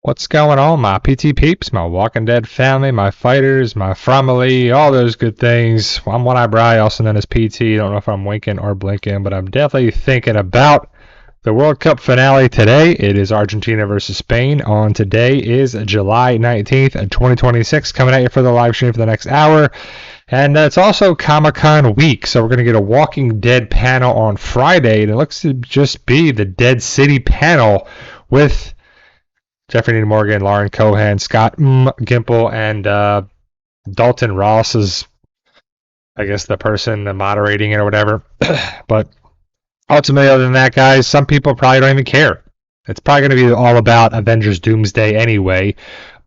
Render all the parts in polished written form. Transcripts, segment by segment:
What's going on, my PT peeps, my Walking Dead family, my fighters, my family, all those good things? I'm One Eye Bri, also known as PT. Don't know if I'm winking or blinking, but I'm definitely thinking about the World Cup finale today. It is Argentina versus Spain. On today is July 19th, 2026. Coming at you for the live stream for the next hour. And it's also Comic-Con week, so we're going to get a Walking Dead panel on Friday. And it looks to just be the Dead City panel with Jeffrey Dean Morgan, Lauren Cohan, Scott Gimple, and Dalton Ross is, I guess, the person moderating it or whatever. But ultimately, other than that, guys, some people probably don't even care. It's probably going to be all about Avengers Doomsday anyway.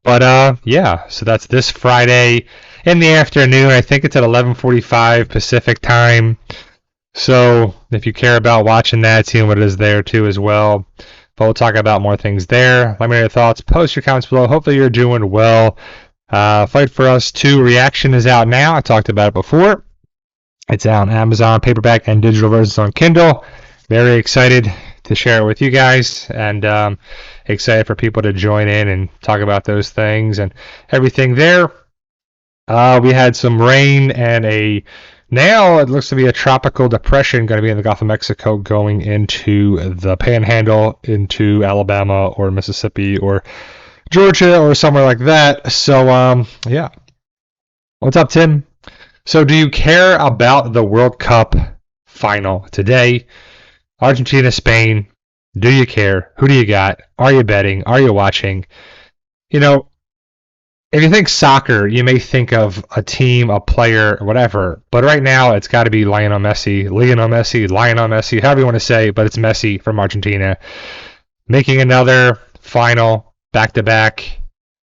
But yeah, so that's this Friday in the afternoon. I think it's at 11:45 Pacific time. So if you care about watching that, seeing what it is there too as well. But we'll talk about more things there. Let me know your thoughts. Post your comments below. Hopefully you're doing well. Fight for Us 2 reaction is out now. I talked about it before. It's out on Amazon, paperback and digital versions on Kindle. Very excited to share it with you guys, and excited for people to join in and talk about those things and everything there. We had some rain and now it looks to be a tropical depression going to be in the Gulf of Mexico going into the Panhandle, into Alabama or Mississippi or Georgia or somewhere like that. So, yeah. What's up, Tim? So, do you care about the World Cup final today? Argentina, Spain. Do you care? Who do you got? Are you betting? Are you watching? You know, if you think soccer, you may think of a team, a player, whatever. But right now, it's got to be Lionel Messi, however you want to say, but it's Messi from Argentina. Making another final back-to-back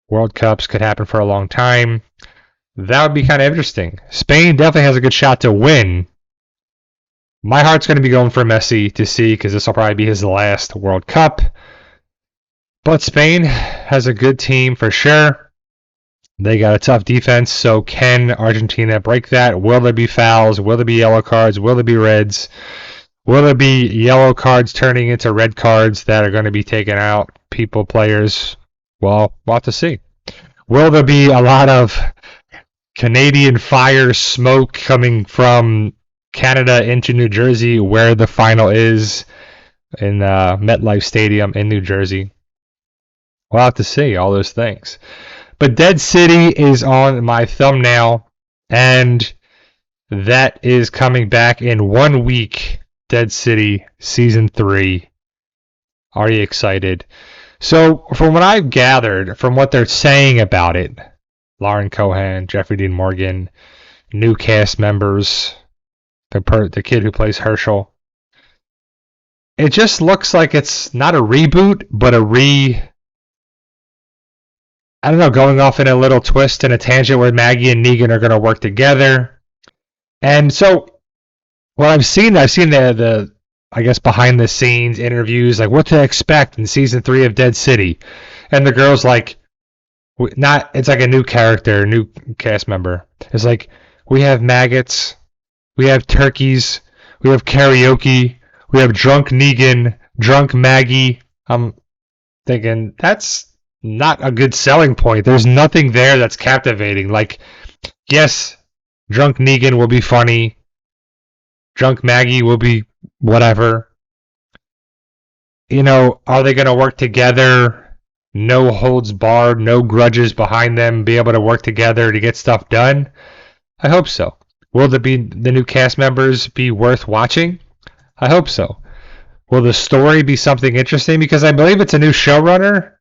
World Cups could happen for a long time. That would be kind of interesting. Spain definitely has a good shot to win. My heart's going to be going for Messi to see, because this will probably be his last World Cup. But Spain has a good team for sure. They got a tough defense, so can Argentina break that? Will there be fouls? Will there be yellow cards? Will there be reds? Will there be yellow cards turning into red cards that are going to be taken out? Players? Well, we'll have to see. Will there be a lot of Canadian fire smoke coming from Canada into New Jersey, where the final is in MetLife Stadium in New Jersey? We'll have to see all those things. But Dead City is on my thumbnail, and that is coming back in 1 week. Dead City Season 3. Are you excited? So, from what I've gathered, from what they're saying about it, Lauren Cohan, Jeffrey Dean Morgan, new cast members, the kid who plays Herschel, it just looks like it's not a reboot, but I don't know, going off in a little twist and a tangent where Maggie and Negan are going to work together. And so, what I've seen the I guess, behind the scenes interviews, like what to expect in season 3 of Dead City. And the girl's like, it's like a new character, new cast member. It's like, we have maggots, we have turkeys, we have karaoke, we have drunk Negan, drunk Maggie. I'm thinking, that's not a good selling point. There's nothing there that's captivating. Like, yes, drunk Negan will be funny. Drunk Maggie will be whatever. You know, are they going to work together? No holds barred, no grudges behind them, be able to work together to get stuff done? I hope so. Will the new cast members be worth watching? I hope so. Will the story be something interesting? Because I believe it's a new showrunner.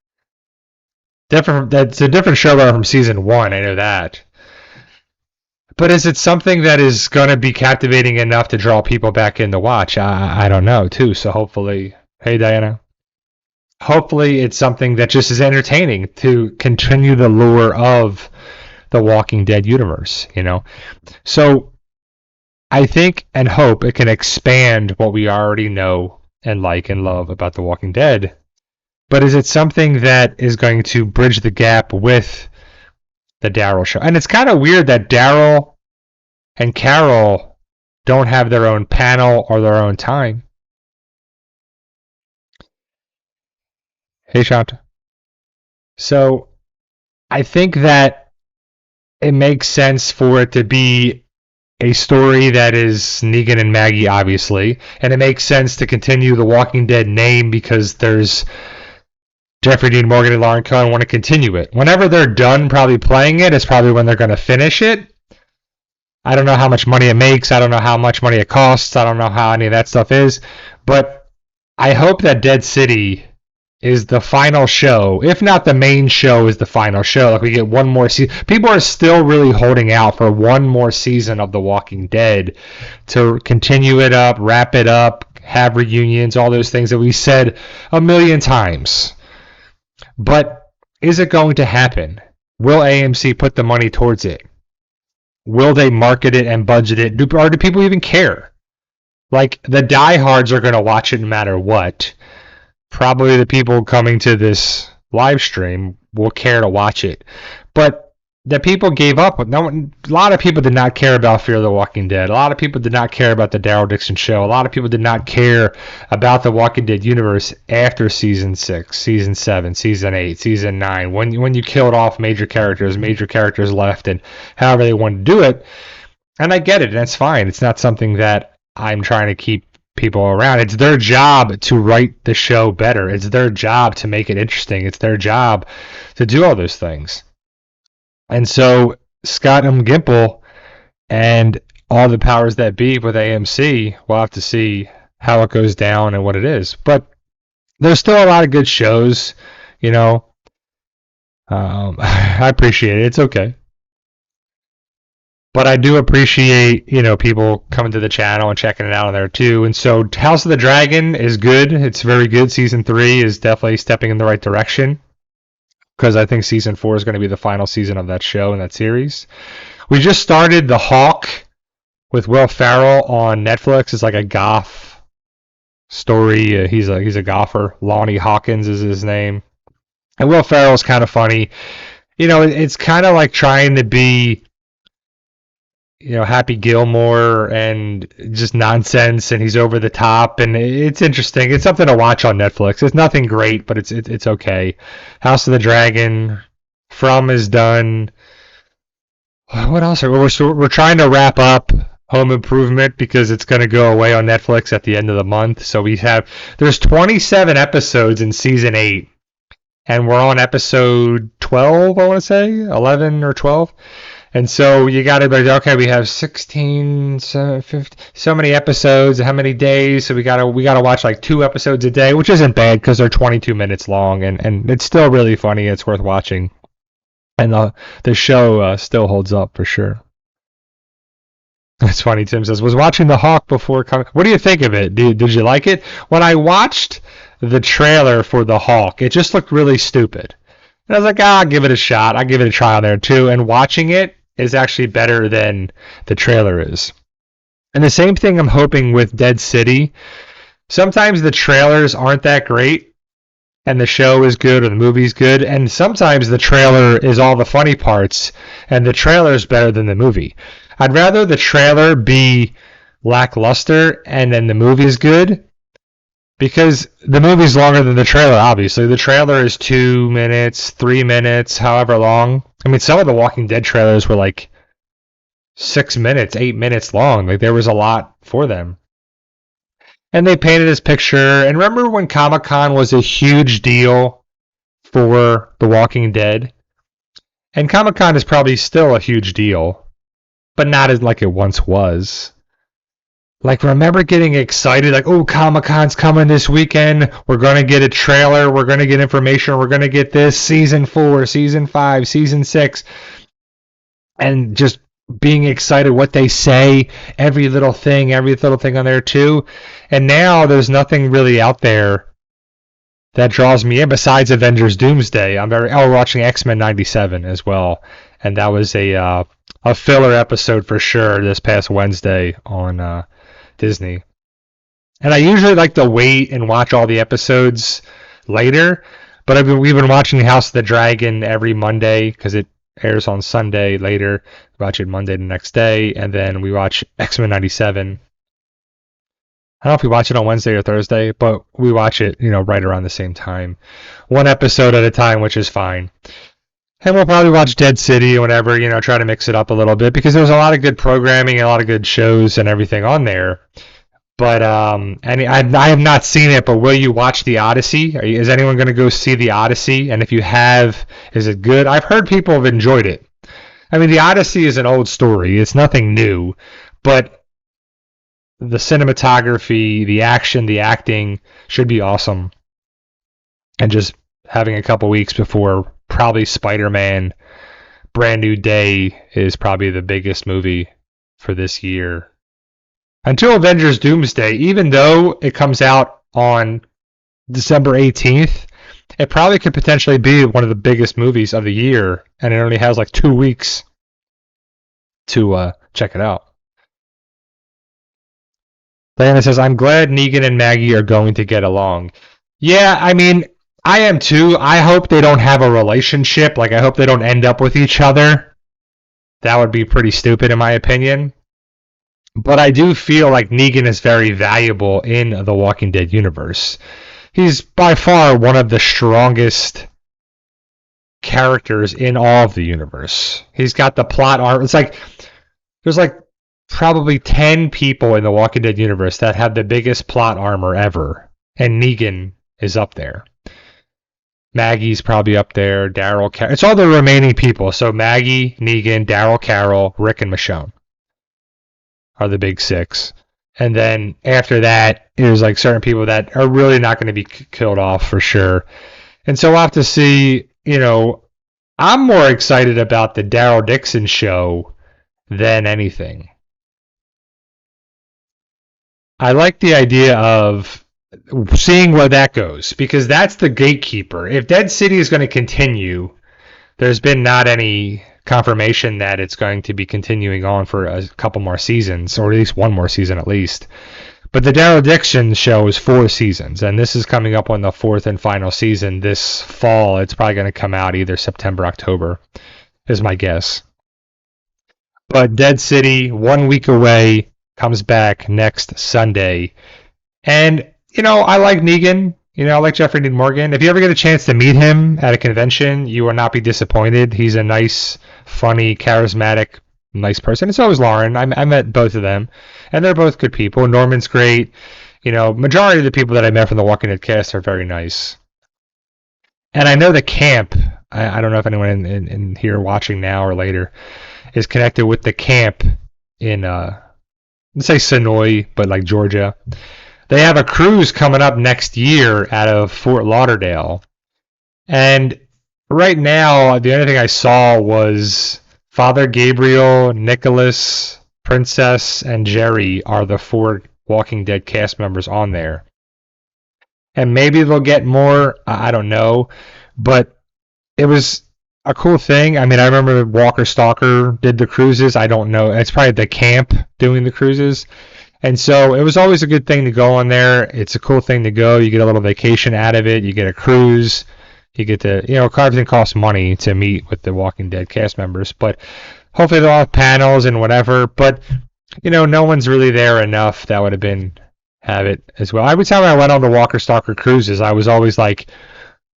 That's a different showrunner from season 1, I know that. But is it something that is going to be captivating enough to draw people back in to watch? I don't know, too. So hopefully, hey Diana, hopefully it's something that just is entertaining to continue the lure of the Walking Dead universe, you know? So I think and hope it can expand what we already know and like and love about the Walking Dead. But is it something that is going to bridge the gap with the Daryl show? And it's kind of weird that Daryl and Carol don't have their own panel or their own time. Hey, Shanta. So I think that it makes sense for it to be a story that is Negan and Maggie, obviously, and it makes sense to continue the Walking Dead name because there's Jeffrey Dean Morgan and Lauren Cohen want to continue it. Whenever they're done probably playing it is probably when they're going to finish it. I don't know how much money it makes. I don't know how much money it costs. I don't know how any of that stuff is. But I hope that Dead City is the final show. If not the main show, is the final show. Like we get one more season. People are still really holding out for one more season of The Walking Dead to continue it up, wrap it up, have reunions, all those things that we said a million times. But is it going to happen? Will AMC put the money towards it? Will they market it and budget it? Or do people even care? Like, the diehards are going to watch it no matter what. Probably the people coming to this live stream will care to watch it. But the people gave up. A lot of people did not care about Fear the Walking Dead. A lot of people did not care about the Daryl Dixon show. A lot of people did not care about the Walking Dead universe after season 6, season 7, season 8, season 9. When you killed off major characters left, and however they wanted to do it. And I get it. That's fine. It's not something that I'm trying to keep people around. It's their job to write the show better. It's their job to make it interesting. It's their job to do all those things. And so Scott M. Gimple and all the powers that be with AMC, we'll have to see how it goes down and what it is. But there's still a lot of good shows, you know. I appreciate it. It's okay. But I do appreciate, you know, people coming to the channel and checking it out on there too. And so House of the Dragon is good. It's very good. Season 3 is definitely stepping in the right direction, because I think season 4 is going to be the final season of that show and that series. We just started The Hawk with Will Ferrell on Netflix. It's like a goth story. He's a golfer. Lonnie Hawkins is his name. And Will Ferrell's kind of funny. You know, it's kind of like trying to be, you know, Happy Gilmore and just nonsense, and he's over the top, and it's interesting. It's something to watch on Netflix. It's nothing great, but it's okay. House of the Dragon, From is done. What else? We're trying to wrap up Home Improvement because it's going to go away on Netflix at the end of the month. So there's 27 episodes in season 8, and we're on episode 12, I want to say, 11 or 12. And so you got to be like, okay, we have 16, 15, so many episodes, how many days? So we got to watch like 2 episodes a day, which isn't bad because they're 22 minutes long, and it's still really funny. It's worth watching, and the show still holds up for sure. That's funny. Tim says, was watching The Hawk before coming. What do you think of it? Did you like it? When I watched the trailer for The Hawk, it just looked really stupid. And I was like, I'll give it a shot. I'll give it a try on there too. And watching it is actually better than the trailer is. And the same thing I'm hoping with Dead City. Sometimes the trailers aren't that great, and the show is good or the movie's good, and sometimes the trailer is all the funny parts, and the trailer is better than the movie. I'd rather the trailer be lackluster and then the movie is good, because the movie's longer than the trailer, obviously. The trailer is 2 minutes, 3 minutes, however long. I mean, some of the Walking Dead trailers were like 6 minutes, 8 minutes long. Like, there was a lot for them. And they painted this picture. And remember when Comic-Con was a huge deal for The Walking Dead? And Comic-Con is probably still a huge deal, but not as like it once was. Like, remember getting excited, like, oh, Comic-Con's coming this weekend. We're going to get a trailer. We're going to get information. We're going to get this season 4, season 5, season 6. And just being excited what they say, every little thing on there too. And now there's nothing really out there that draws me in besides Avengers Doomsday. We're watching X-Men 97 as well. And that was a filler episode for sure this past Wednesday on Disney. And I usually like to wait and watch all the episodes later, but we've been watching House of the Dragon every Monday because it airs on Sunday later. We watch it Monday the next day, and then we watch X-Men 97 I don't know if we watch it on Wednesday or Thursday, but we watch it, right around the same time. One episode at a time, which is fine. And we'll probably watch Dead City or whatever, try to mix it up a little bit because there's a lot of good programming and a lot of good shows and everything on there. But and I have not seen it, but will you watch The Odyssey? Is anyone going to go see The Odyssey? And if you have, is it good? I've heard people have enjoyed it. I mean, The Odyssey is an old story. It's nothing new, but the cinematography, the action, the acting should be awesome. And just having a couple weeks before probably Spider-Man Brand New Day is probably the biggest movie for this year. Until Avengers Doomsday, even though it comes out on December 18th, it probably could potentially be one of the biggest movies of the year, and it only has like 2 weeks to check it out. Diana says, I'm glad Negan and Maggie are going to get along. Yeah, I mean, I am too. I hope they don't have a relationship. Like, I hope they don't end up with each other. That would be pretty stupid in my opinion. But I do feel like Negan is very valuable in the Walking Dead universe. He's by far one of the strongest characters in all of the universe. He's got the plot armor. It's like there's like probably 10 people in the Walking Dead universe that have the biggest plot armor ever, and Negan is up there. Maggie's probably up there. Daryl, it's all the remaining people. So Maggie, Negan, Daryl, Carol, Rick, and Michonne are the big six. And then after that, there's like certain people that are really not going to be killed off for sure. And so we'll have to see, I'm more excited about the Daryl Dixon show than anything. I like the idea of seeing where that goes because that's the gatekeeper. If Dead City is going to continue, there's been not any confirmation that it's going to be continuing on for a couple more seasons, or at least one more season at least. But the Daryl Dixon show is 4 seasons, and this is coming up on the 4th and final season this fall. It's probably going to come out either September, October, is my guess. But Dead City, 1 week away, comes back next Sunday. And, I like Negan. I like Jeffrey Dean Morgan. If you ever get a chance to meet him at a convention, you will not be disappointed. He's a nice, funny, charismatic, nice person. And so is Lauren. I met both of them, and they're both good people. Norman's great. Majority of the people that I met from the Walking Dead cast are very nice. And I know the camp, I don't know if anyone in here watching now or later is connected with the camp in, let's say Sonoy, but like Georgia. They have a cruise coming up next year out of Fort Lauderdale. And right now, the only thing I saw was Father Gabriel, Nicholas, Princess, and Jerry are the 4 Walking Dead cast members on there. And maybe they'll get more, I don't know. But it was a cool thing. I mean, I remember Walker Stalker did the cruises. I don't know. It's probably the camp doing the cruises. And so it was always a good thing to go on there. It's a cool thing to go. You get a little vacation out of it. You get a cruise. You get to, everything costs money to meet with the Walking Dead cast members. But hopefully they'll have panels and whatever. But, no one's really there enough that would have it as well. Every time I went on the Walker Stalker cruises, I was always like,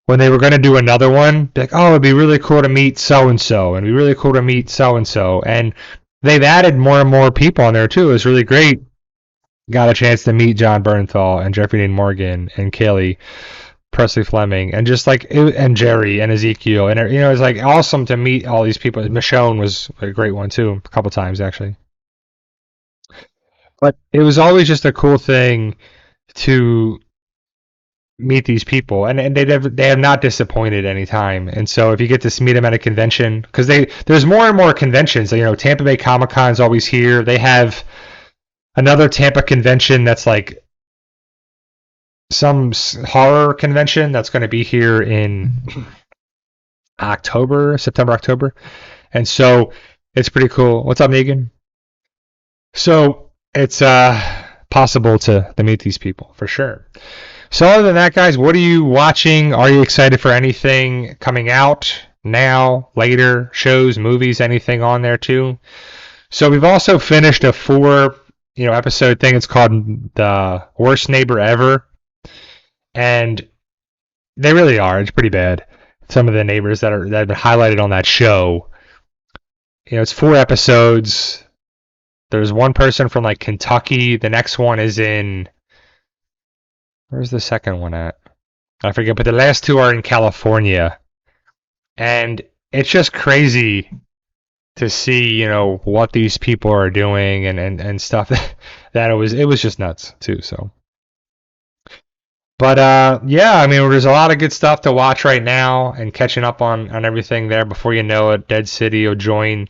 when they were going to do another one, like, oh, it'd be really cool to meet so-and-so. And it'd be really cool to meet so-and-so. And they've added more and more people on there, too. It was really great. Got a chance to meet John Bernthal and Jeffrey Dean Morgan and Kaylee Presley Fleming and just like and Jerry and Ezekiel and it's like awesome to meet all these people. Michonne was a great one too, a couple times actually. But it was always just a cool thing to meet these people, and they have not disappointed any time. And so if you get to meet them at a convention, because there's more and more conventions. Tampa Bay Comic-Con is always here. They have another Tampa convention that's like some horror convention that's going to be here in September, October. And so it's pretty cool. What's up, Negan? So it's possible to meet these people for sure. So other than that, guys, what are you watching? Are you excited for anything coming out now, later, shows, movies, anything on there too? So we've also finished a 4 episode thing. It's called The Worst Neighbor Ever. And they really are. It's pretty bad. Some of the neighbors that have been highlighted on that show. It's 4 episodes. There's one person from like Kentucky. The next one is in, where's the second one at? I forget, but the last 2 are in California. And it's just crazy to see, what these people are doing and stuff that it was just nuts too. So, but yeah, I mean, there's a lot of good stuff to watch right now and catching up on everything there. Before you know it, Dead City will join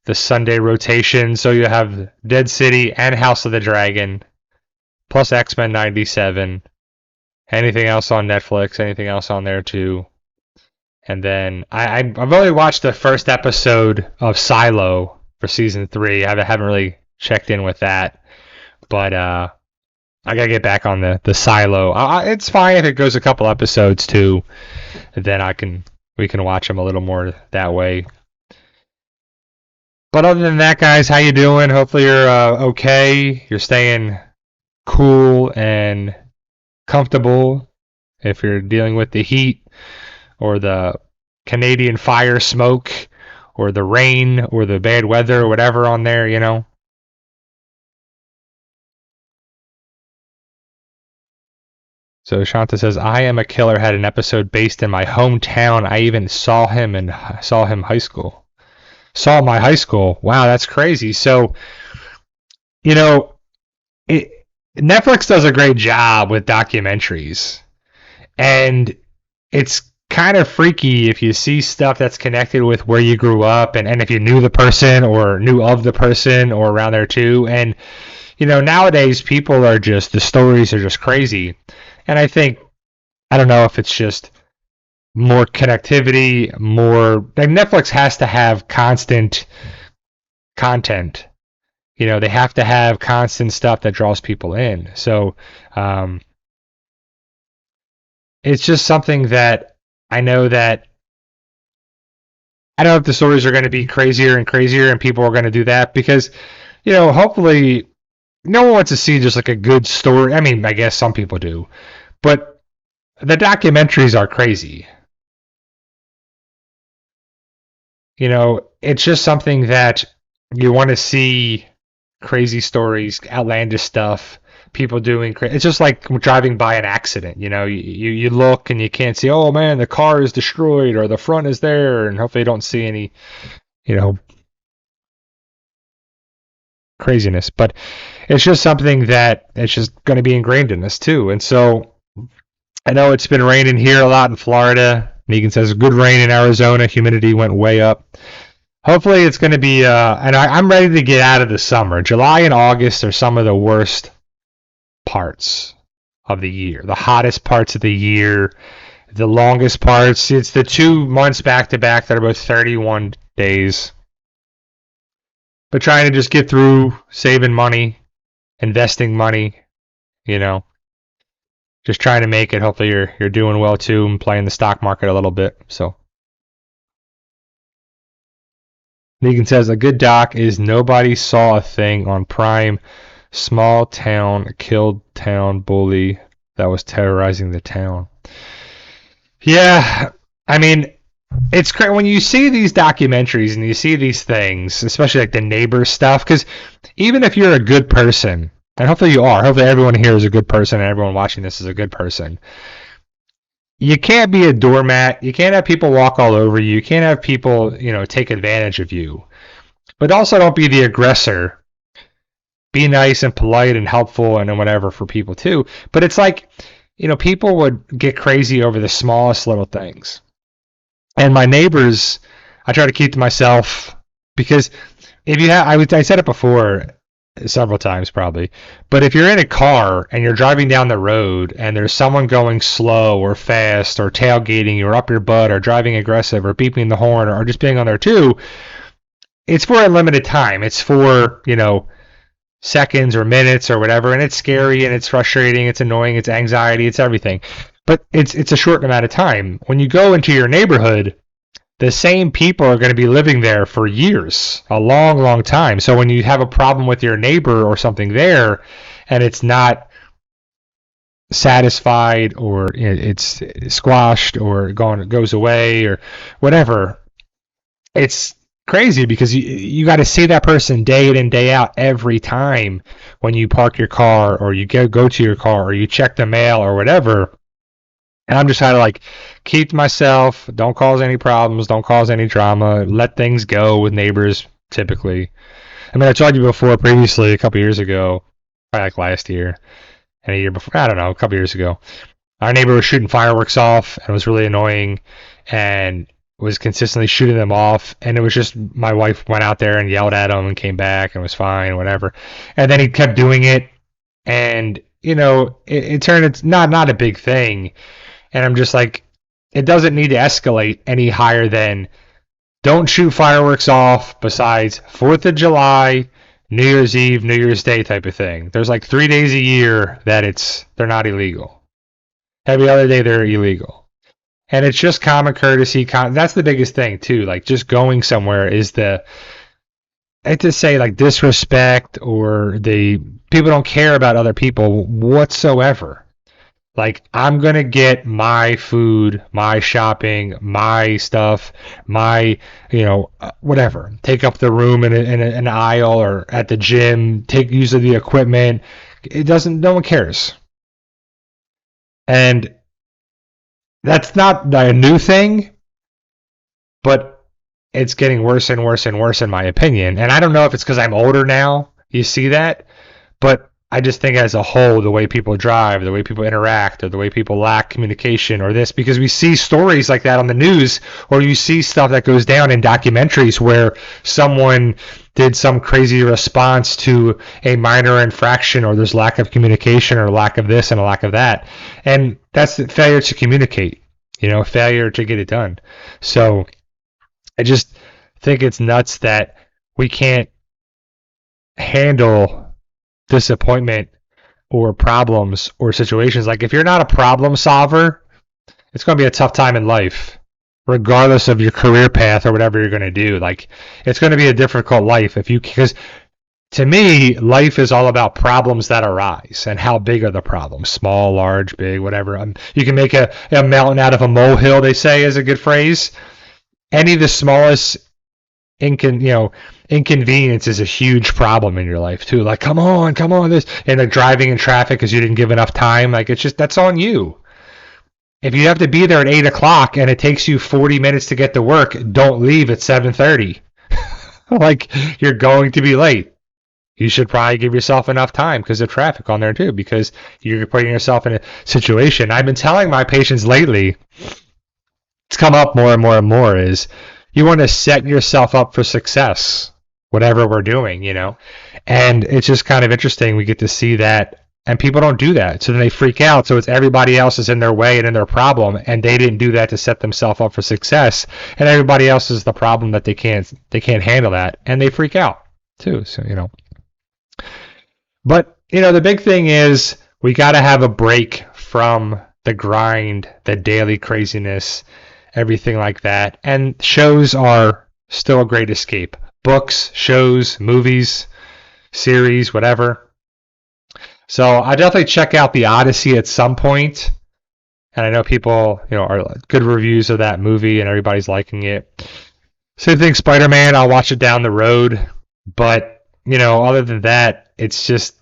the Sunday rotation. So you have Dead City and House of the Dragon, plus XMEN 97. Anything else on Netflix? Anything else on there too? And then I've only watched the first episode of Silo for season 3. I haven't really checked in with that, but I gotta get back on the Silo. It's fine if it goes a couple episodes too. Then we can watch them a little more that way. But other than that, guys, how you doing? Hopefully you're okay. You're staying cool and comfortable if you're dealing with the heat or the Canadian fire smoke or the rain or the bad weather or whatever on there, So Shanta says, I Am a Killer had an episode based in my hometown. I even saw him high school. Saw my high school. Wow, that's crazy. So, Netflix does a great job with documentaries. And it's kind of freaky if you see stuff that's connected with where you grew up and if you knew the person or knew of the person or around there too. And, nowadays the stories are just crazy. And I don't know if it's just more connectivity, like Netflix has to have constant content. They have to have constant stuff that draws people in. So, it's just something that I know that I don't know if the stories are going to be crazier and crazier and people are going to do that because, hopefully no one wants to see just like a good story. I mean, I guess some people do, but the documentaries are crazy. It's just something that you want to see crazy stories, outlandish stuff. People doing crazy. It's just like driving by an accident. You look and you can't see. Oh man, the car is destroyed, or the front is there, and hopefully you don't see any, craziness. But it's just something that it's just going to be ingrained in us too. And so I know it's been raining here a lot in Florida. Negan says good rain in Arizona. Humidity went way up. Hopefully it's going to be. And I'm ready to get out of the summer. July and August are some of the worst parts of the year, the hottest parts of the year, the longest parts. It's the 2 months back to back that are both 31 days. But trying to just get through, saving money, investing money, just trying to make it. Hopefully you're doing well too and playing the stock market a little bit. So Negan says a good doc is Nobody Saw a Thing on Prime. Small town, killed town bully that was terrorizing the town. Yeah, I mean, it's great when you see these documentaries and you see these things, especially like the neighbor stuff, because even if you're a good person, and hopefully you are, hopefully everyone here is a good person and everyone watching this is a good person, you can't be a doormat. You can't have people walk all over you. You can't have people, take advantage of you. But also don't be the aggressor. Be nice and polite and helpful and whatever for people too. But it's like, people would get crazy over the smallest little things. And my neighbors, I try to keep to myself because if you have, I said it before several times probably, but if you're in a car and you're driving down the road and there's someone going slow or fast or tailgating you or up your butt or driving aggressive or beeping the horn or just being on there too, it's for a limited time. It's for, seconds or minutes or whatever, and it's scary and it's frustrating, it's annoying, it's anxiety, it's everything. But it's a short amount of time. When you go into your neighborhood, the same people are going to be living there for years, a long, long time. So when you have a problem with your neighbor or something there, and it's not satisfied, or it's squashed, or goes away, or whatever, it's crazy, because you got to see that person day in and day out every time when you park your car, or you go to your car, or you check the mail, or whatever. And I'm just trying to like keep to myself, don't cause any problems, don't cause any drama, let things go with neighbors typically. I mean, I told you before previously, a couple years ago, probably like last year and a year before, I don't know, a couple years ago, our neighbor was shooting fireworks off, and it was really annoying, and was consistently shooting them off. And it was just, my wife went out there and yelled at him and came back and was fine, whatever. And then he kept doing it, and it turned, it's not a big thing. And I'm just like, it doesn't need to escalate any higher than, don't shoot fireworks off besides 4th of July, New Year's Eve, New Year's Day type of thing. There's like 3 days a year that they're not illegal. Every other day they're illegal. And it's just common courtesy. That's the biggest thing too. Like, just going somewhere is I hate to say like disrespect, or people don't care about other people whatsoever. Like, I'm going to get my food, my shopping, my stuff, my, whatever. Take up the room in an aisle, or at the gym, take use of the equipment. No one cares. And that's not a new thing, but it's getting worse and worse and worse in my opinion. And I don't know if it's because I'm older now, you see that, but I just think as a whole, the way people drive, the way people interact, or the way people lack communication, or this, because we see stories like that on the news, or you see stuff that goes down in documentaries where someone did some crazy response to a minor infraction, or there's lack of communication, or lack of this and a lack of that. And that's the failure to communicate, failure to get it done. So I just think it's nuts that we can't handle disappointment or problems or situations. Like, if you're not a problem solver, it's going to be a tough time in life, regardless of your career path or whatever you're going to do. Like, it's going to be a difficult life because to me, life is all about problems that arise, and how big are the problems, small, large, big, whatever. You can make a mountain out of a molehill, they say, is a good phrase. Any of the smallest inconvenience is a huge problem in your life too. Like, come on, this, and like driving in traffic because you didn't give enough time. Like, it's just, that's on you. If you have to be there at 8 o'clock and it takes you 40 minutes to get to work, don't leave at 7:30. Like, you're going to be late. You should probably give yourself enough time because of traffic on there too, because you're putting yourself in a situation. I've been telling my patients lately, it's come up more and more and more, is you want to set yourself up for success, whatever we're doing, And it's just kind of interesting. We get to see that, and people don't do that. So then they freak out. So it's everybody else is in their way and in their problem, and they didn't do that to set themselves up for success. And everybody else is the problem, that they can't handle that, and they freak out too. So, But, the big thing is we got to have a break from the grind, the daily craziness, everything like that. And shows are still a great escape. Books, shows, movies, series, whatever. So I definitely check out The Odyssey at some point. And I know people, are good reviews of that movie and everybody's liking it. Same thing, Spider-Man, I'll watch it down the road. But, other than that, it's just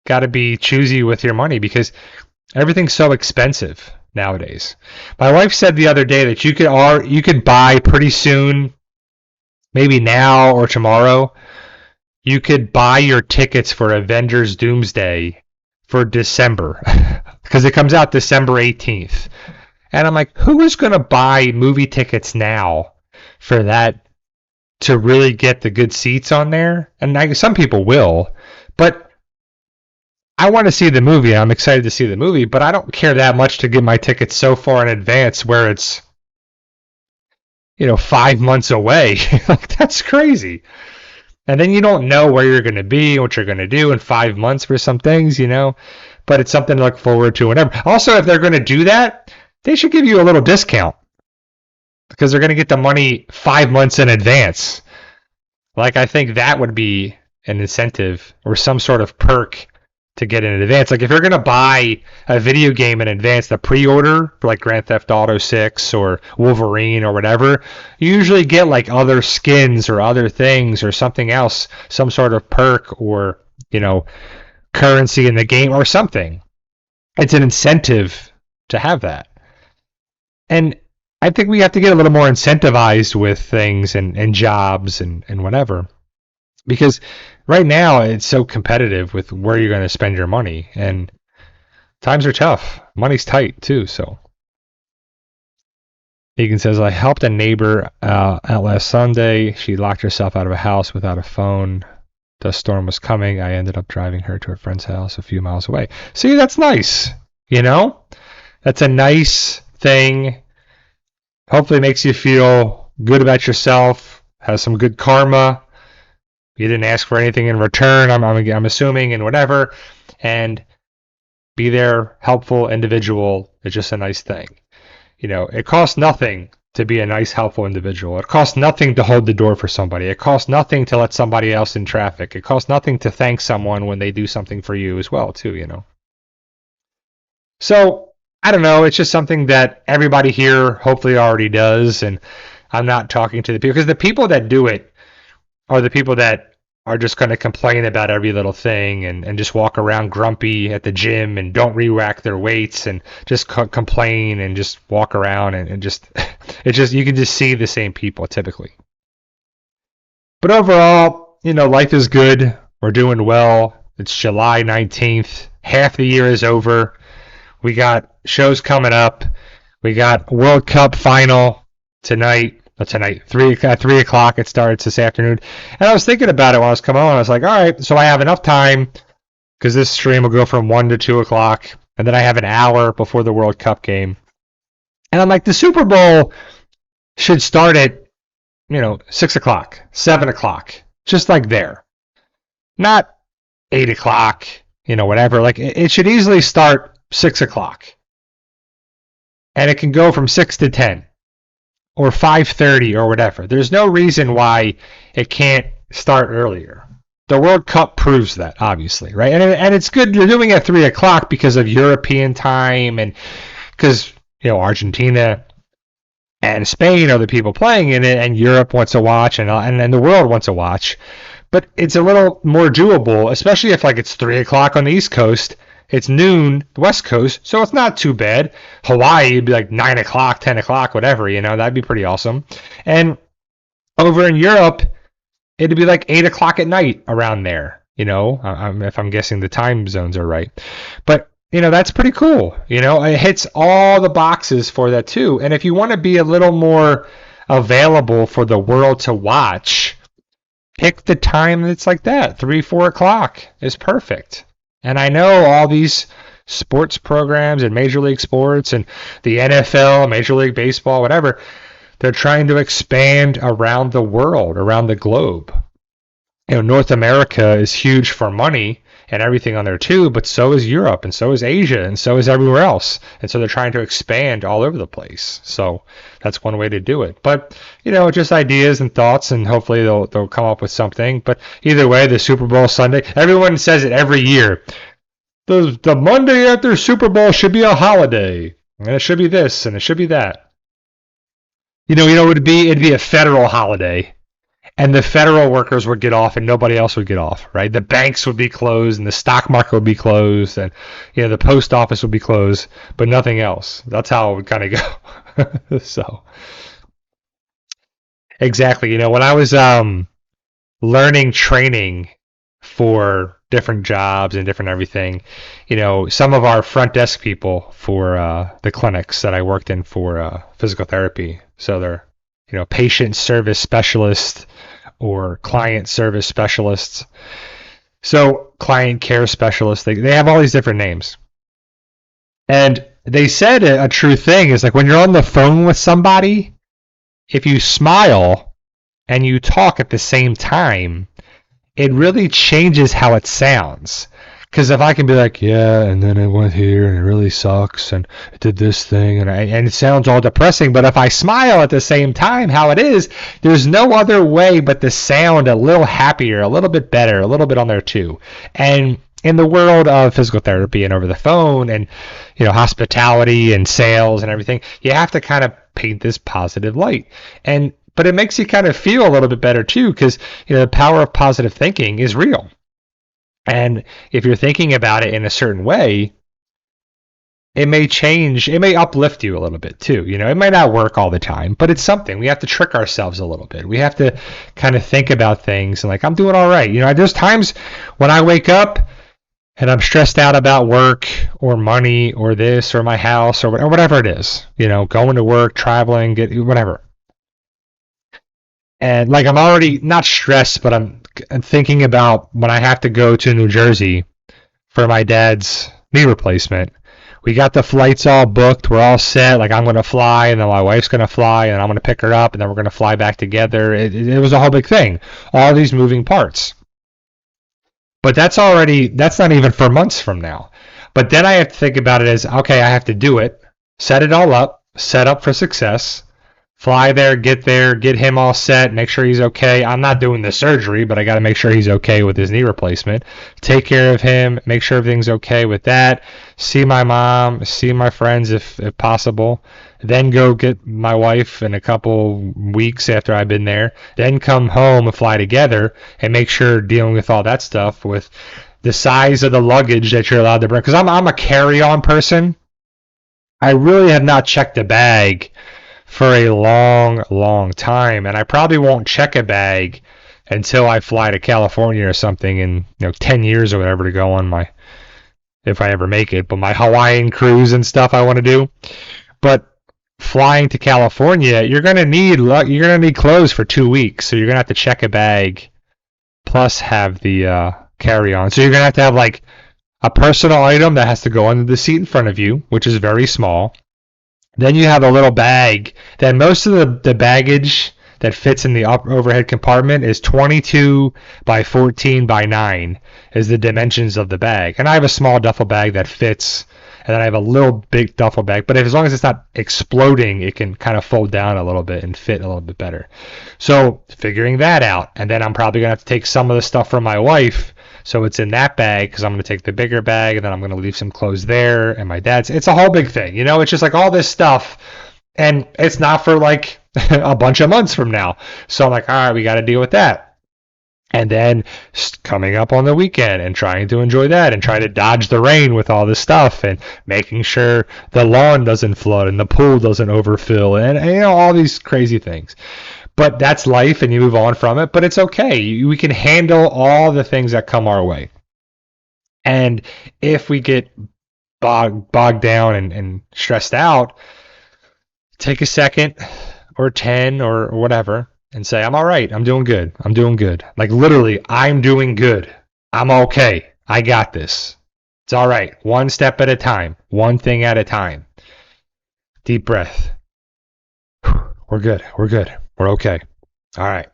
got to be choosy with your money, because everything's so expensive nowadays. My wife said the other day that you could buy pretty soon, maybe now or tomorrow, you could buy your tickets for Avengers Doomsday for December, because it comes out December 18th. And I'm like, who is going to buy movie tickets now for that, to really get the good seats on there? And some people will, but I want to see the movie. I'm excited to see the movie, but I don't care that much to get my tickets so far in advance where it's, 5 months away. Like, that's crazy. And then you don't know where you're going to be, what you're going to do in 5 months for some things, but it's something to look forward to whenever. Also, if they're going to do that, they should give you a little discount. because they're going to get the money 5 months in advance. Like, I think that would be an incentive or some sort of perk to get in advance. Like, if you're going to buy a video game in advance, the pre-order for like Grand Theft Auto 6 or Wolverine or whatever, you usually get like other skins or other things or something else, some sort of perk or, you know, currency in the game or something. It's an incentive to have that. And I think we have to get a little more incentivized with things and jobs and whatever. Because right now it's so competitive with where you're going to spend your money. And times are tough. Money's tight too, so. Egan says, I helped a neighbor out last Sunday. She locked herself out of a house without a phone. The storm was coming. I ended up driving her to a friend's house a few miles away. See, that's nice. You know? That's a nice thing. Hopefully it makes you feel good about yourself. Has some good karma. You didn't ask for anything in return, I'm assuming, and whatever. And be there, helpful individual. It's just a nice thing. You know, it costs nothing to be a nice, helpful individual. It costs nothing to hold the door for somebody. It costs nothing to let somebody else in traffic. It costs nothing to thank someone when they do something for you as well, too, you know. So, I don't know. It's just something that everybody here hopefully already does. And I'm not talking to the people, because the people that do it are the people that are just going to complain about every little thing and just walk around grumpy at the gym and don't re-rack their weights and just complain and just walk around and just, it's just, you can just see the same people typically. But overall, you know, life is good. We're doing well. It's July 19th. Half the year is over. We got shows coming up. We got World Cup final tonight. 3 o'clock it starts this afternoon. And I was thinking about it when I was coming on. I was like, all right, so I have enough time because this stream will go from 1 to 2 o'clock. And then I have an hour before the World Cup game. And I'm like, the Super Bowl should start at, 6 o'clock, 7 o'clock, just like there. Not 8 o'clock, whatever. Like, it should easily start 6 o'clock. And it can go from 6 to 10. Or 5:30 or whatever. There's no reason why it can't start earlier. The World Cup proves that, obviously, right? And it's good you're doing it at 3 o'clock because of European time and because, Argentina and Spain are the people playing in it and Europe wants to watch and the world wants to watch. But it's a little more doable, especially if it's 3 o'clock on the East Coast. It's noon, West Coast, so it's not too bad. Hawaii would be like 9 o'clock, 10 o'clock, whatever, that'd be pretty awesome. And over in Europe, it'd be like 8 o'clock at night around there, if I'm guessing the time zones are right. But, that's pretty cool. It hits all the boxes for that too. And if you want to be a little more available for the world to watch, pick the time that's like that. 3, 4 o'clock is perfect. And I know all these sports programs and Major League Sports and the NFL, Major League Baseball, whatever, they're trying to expand around the world, around the globe. North America is huge for money and everything on there too, but so is Europe and so is Asia and so is everywhere else. And so they're trying to expand all over the place. So that's one way to do it. But, just ideas and thoughts, and hopefully they'll come up with something. But either way, the Super Bowl Sunday, everyone says it every year. The Monday after Super Bowl should be a holiday. And it should be this and it should be that. It'd be a federal holiday. And the federal workers would get off and nobody else would get off, right? The banks would be closed and the stock market would be closed and, the post office would be closed, but nothing else. That's how it would kind of go. So, exactly. When I was learning training for different jobs and different everything, some of our front desk people for the clinics that I worked in for physical therapy, so they're, patient service specialists or client service specialists. So client care specialists, they have all these different names. And they said a true thing is like when you're on the phone with somebody, if you smile and you talk at the same time, it really changes how it sounds. Because if I can be like, yeah, and then it went here, and it really sucks, and it did this thing, and it sounds all depressing, but if I smile at the same time, how it is, there's no other way but to sound a little happier, a little bit better, a little bit on there too. And in the world of physical therapy and over the phone and, you know, hospitality and sales and everything, you have to kind of paint this positive light. But it makes you kind of feel a little bit better too, because, you know, the power of positive thinking is real. And if you're thinking about it in a certain way, it may change, it may uplift you a little bit too. You know, it might not work all the time, but it's something. We have to trick ourselves a little bit. We have to kind of think about things and like, I'm doing all right. You know, there's times when I wake up and I'm stressed out about work or money or this or my house or whatever it is, you know, going to work, traveling, whatever. And like, I'm already not stressed, but I'm thinking about when I have to go to New Jersey for my dad's knee replacement. We got the flights all booked. We're all set. Like, I'm going to fly, and then my wife's going to fly, and I'm going to pick her up, and then we're going to fly back together. It was a whole big thing. All these moving parts. But that's not even for months from now. But then I have to think about it as, okay, I have to do it, set it all up, set up for success, fly there, get him all set, make sure he's okay. I'm not doing the surgery, but I got to make sure he's okay with his knee replacement. Take care of him, make sure everything's okay with that. See my mom, see my friends if possible. Then go get my wife in a couple weeks after I've been there. Then come home and fly together and make sure dealing with all that stuff with the size of the luggage that you're allowed to bring. Because I'm a carry-on person. I really have not checked a bag for a long time, and I probably won't check a bag until I fly to California or something in 10 years or whatever to go on if I ever make it, but my Hawaiian cruise and stuff I want to do. But flying to California, you're gonna need clothes for 2 weeks, so you're gonna have to check a bag plus have the carry-on. So you're gonna have to have like a personal item that has to go under the seat in front of you, which is very small. Then you have a little bag that most of the baggage that fits in the overhead compartment is 22 by 14 by 9 is the dimensions of the bag. And I have a small duffel bag that fits, and then I have a little big duffel bag. But as long as it's not exploding, it can kind of fold down a little bit and fit a little bit better. So figuring that out, and then I'm probably going to have to take some of the stuff from my wife, so it's in that bag because I'm going to take the bigger bag, and then I'm going to leave some clothes there, and my dad's. It's a whole big thing. You know, it's just like all this stuff, and it's not for like a bunch of months from now. So I'm like, all right, we got to deal with that. And then coming up on the weekend and trying to enjoy that and try to dodge the rain with all this stuff and making sure the lawn doesn't flood and the pool doesn't overfill and all these crazy things. But that's life, and you move on from it. But it's okay. We can handle all the things that come our way. And if we get bogged down and stressed out, take a second or 10 or whatever and say, I'm all right. I'm doing good. I'm doing good. Like literally, I'm doing good. I'm okay. I got this. It's all right. One step at a time. One thing at a time. Deep breath. We're good. We're good. We're okay. All right.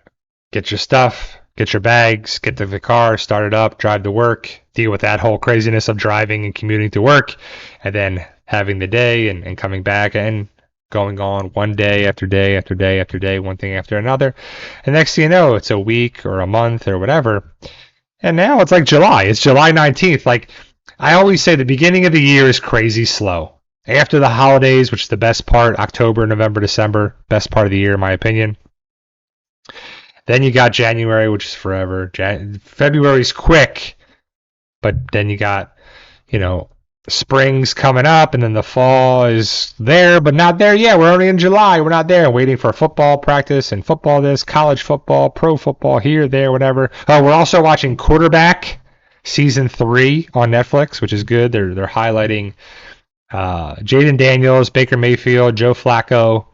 Get your stuff, get your bags, get to the car, start it up, drive to work, deal with that whole craziness of driving and commuting to work, and then having the day and coming back and going on one day after day after day after day, one thing after another. And next thing you know, it's a week or a month or whatever. And now it's like July. It's July 19th. Like I always say, the beginning of the year is crazy slow. After the holidays, which is the best part, October, November, December, best part of the year, in my opinion. Then you got January, which is forever. February's quick, but then you got, spring's coming up, and then the fall is there, but not there yet. We're only in July. We're not there. Waiting for football practice and football this, college football, pro football, here, there, whatever. Oh, we're also watching Quarterback Season 3 on Netflix, which is good. They're highlighting Jaden Daniels, Baker Mayfield, Joe Flacco,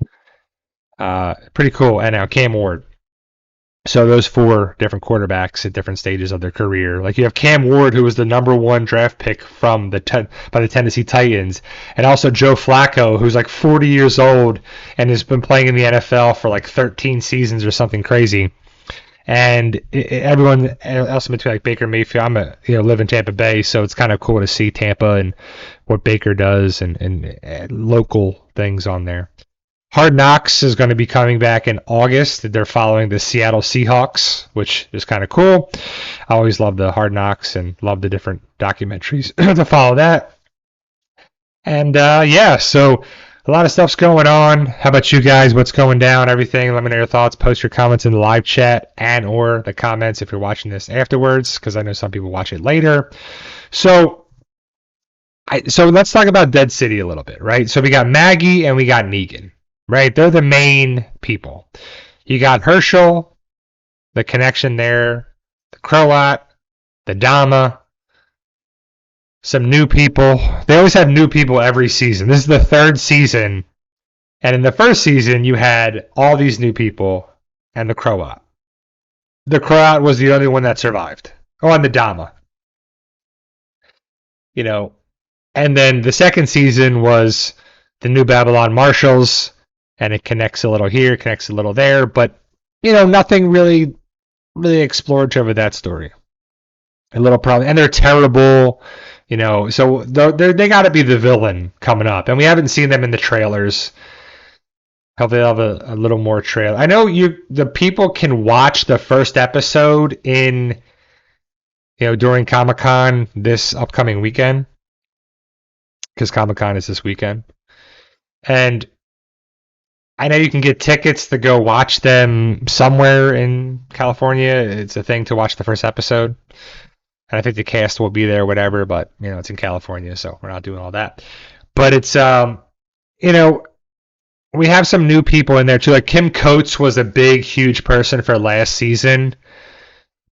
pretty cool, and now Cam Ward. So those 4 different quarterbacks at different stages of their career. Like you have Cam Ward, who was the number 1 draft pick by the Tennessee Titans, and also Joe Flacco, who's like 40 years old and has been playing in the NFL for like 13 seasons or something crazy. And everyone else in between, like Baker Mayfield, live in Tampa Bay, so it's kind of cool to see Tampa and what Baker does and local things on there. Hard Knocks is going to be coming back in August. They're following the Seattle Seahawks, which is kind of cool. I always love the Hard Knocks and love the different documentaries to follow that. And so a lot of stuff's going on. How about you guys? What's going down? Everything. Let me know your thoughts. Post your comments in the live chat and or the comments if you're watching this afterwards, because I know some people watch it later. So let's talk about Dead City a little bit, right? So we got Maggie and we got Negan, right? They're the main people. You got Herschel, the connection there, the Croat, the Dama, some new people. They always have new people every season. This is the third season. And in the first season, you had all these new people and the Croat. The Croat was the only one that survived. Oh, and the Dama. And then the second season was the New Babylon Marshals, and it connects a little here, connects a little there, but, nothing really explored over that story. A little problem. And they're terrible. So they got to be the villain coming up, and we haven't seen them in the trailers. Hopefully they'll have a little more trailer. I know the people can watch the first episode in, during Comic-Con this upcoming weekend, because Comic-Con is this weekend, and I know you can get tickets to go watch them somewhere in California. It's a thing to watch the first episode. And I think the cast will be there, whatever, but, it's in California, so we're not doing all that. But it's, we have some new people in there, too. Like, Kim Coates was a big, huge person for last season.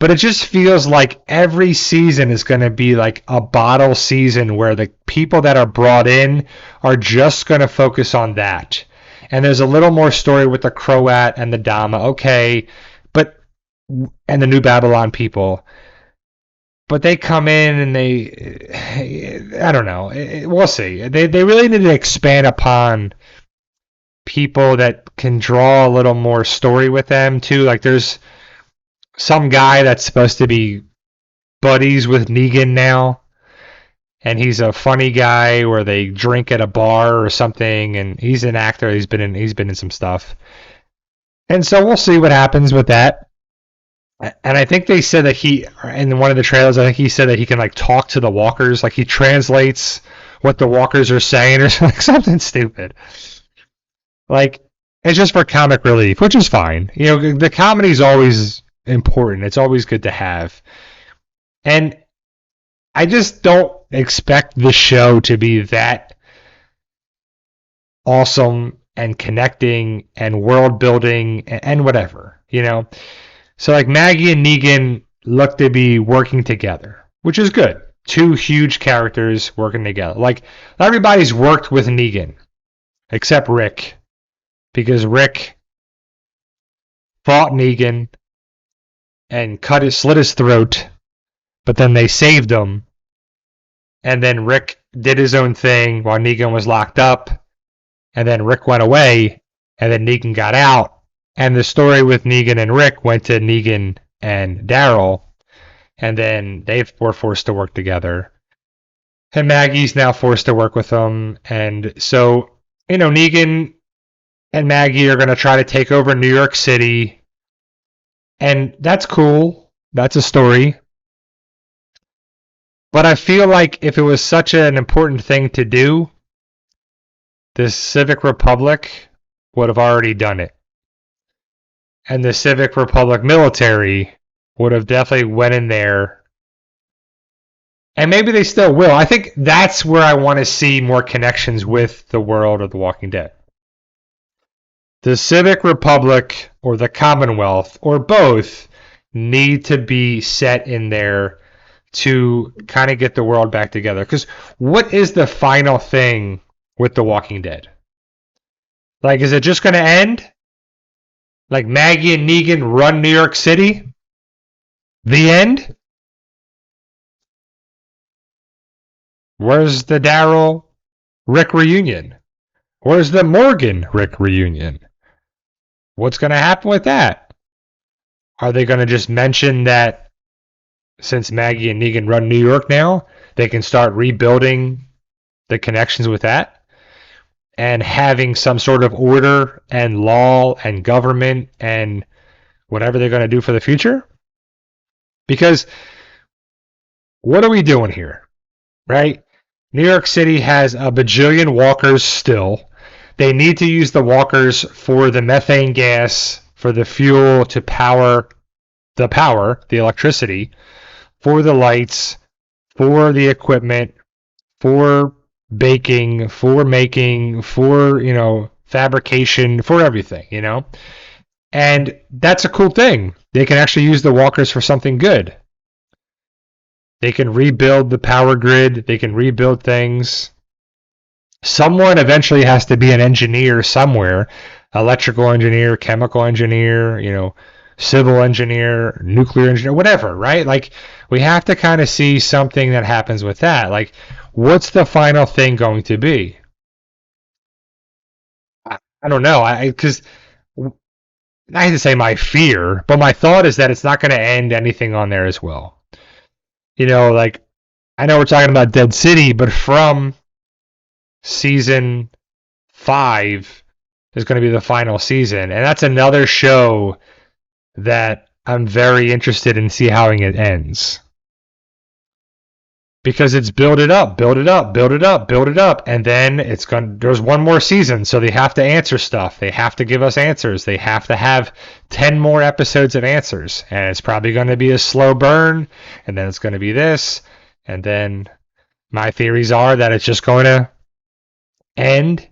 But it just feels like every season is going to be like a bottle season where the people that are brought in are just going to focus on that. And there's a little more story with the Croat and the Dama, okay, and the New Babylon people. But they come in and I don't know. We'll see. They really need to expand upon people that can draw a little more story with them, too. Like, there's some guy that's supposed to be buddies with Negan now. And he's a funny guy where they drink at a bar or something. And he's an actor. He's been in some stuff. And so we'll see what happens with that. And I think they said that in one of the trailers, I think he said that he can, like, talk to the walkers. Like, he translates what the walkers are saying or something stupid. Like, it's just for comic relief, which is fine. The comedy's always important. It's always good to have. And I just don't expect the show to be that awesome and connecting and world building and whatever, So, like, Maggie and Negan look to be working together, which is good. Two huge characters working together. Like, everybody's worked with Negan, except Rick, because Rick fought Negan and slit his throat, but then they saved him, and then Rick did his own thing while Negan was locked up, and then Rick went away, and then Negan got out. And the story with Negan and Rick went to Negan and Daryl, and then they were forced to work together. And Maggie's now forced to work with them. And so, Negan and Maggie are going to try to take over New York City. And that's cool. That's a story. But I feel like if it was such an important thing to do, the Civic Republic would have already done it. And the Civic Republic military would have definitely went in there. And maybe they still will. I think that's where I want to see more connections with the world of The Walking Dead. The Civic Republic or the Commonwealth or both need to be set in there to kind of get the world back together. Because what is the final thing with The Walking Dead? Like, is it just going to end? Like, Maggie and Negan run New York City? The end? Where's the Daryl Rick reunion? Where's the Morgan Rick reunion? What's going to happen with that? Are they going to just mention that since Maggie and Negan run New York now, they can start rebuilding the connections with that and having some sort of order and law and government and whatever they're going to do for the future? Because what are we doing here, right? New York City has a bajillion walkers still. They need to use the walkers for the methane gas, for the fuel to power, the electricity, for the lights, for the equipment, for baking, for making, for, fabrication, for everything. And that's a cool thing. They can actually use the walkers for something good. They can rebuild the power grid. They can rebuild things. Someone eventually has to be an engineer somewhere. Electrical engineer, chemical engineer, civil engineer, nuclear engineer, whatever, right? Like, we have to kind of see something that happens with that. Like, what's the final thing going to be? I don't know. Because I hate to say my fear, but my thought is that it's not going to end anything on there as well. Like, I know we're talking about Dead City, but from season 5 is going to be the final season, and that's another show that I'm very interested in see how it ends. Because it's build it up, build it up, build it up, build it up, and then there's one more season, so they have to answer stuff. They have to give us answers. They have to have 10 more episodes of answers, and it's probably going to be a slow burn, and then it's going to be this, and then my theories are that it's just going to end,